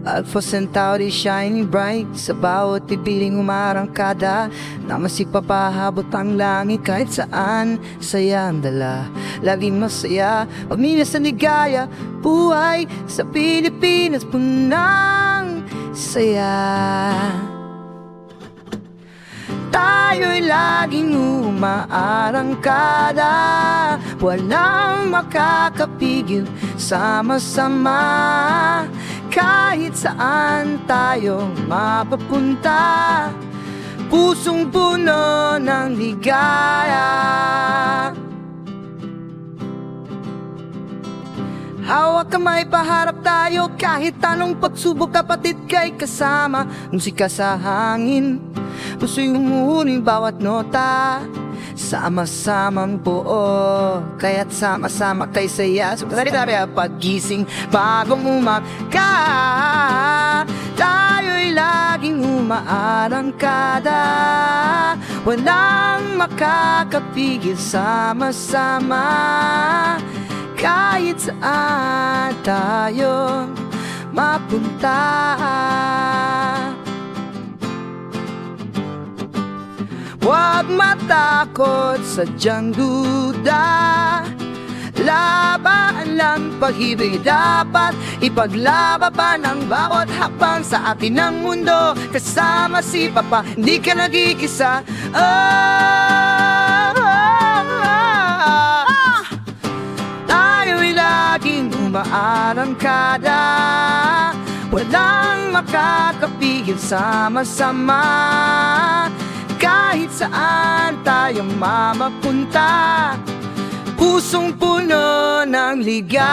Alpha Centauri shining bright, sa bawat pipiling umarangkada. Na masig papahabot ang langit kahit saan, saya ang dala. Laging masaya, pagminas sa ligaya. Buhay sa Pilipinas, punang saya. Tayo'y laging umaarangkada, walang makakapigil, sama-sama. Kahit saan tayo mapapunta, pusong puno ng ligaya. Hawak kamay, paharap tayo, kahit anong pagsubok, kapatid kay kasama. Musika sa hangin, puso'y humuhuling bawat nota. Sama-samang buo, kaya't sama-sama kay saya. Sabi paggising, bagong umaga, tayo'y laging umaarangkada, walang makakapigil, sama-sama. Kahit saan tayo mapunta, huwag matakot, sadyang duda. Laban lang pag-ibig, dapat ipaglaban ang bawat hakbang sa atin ng mundo. Kasama si Papa, hindi ka nag-iisa. Tayo'y laging umaarangkada, walang makakapigil, sama-sama. Kahit saan tayo mapapunta, pusong puno ng ligaya.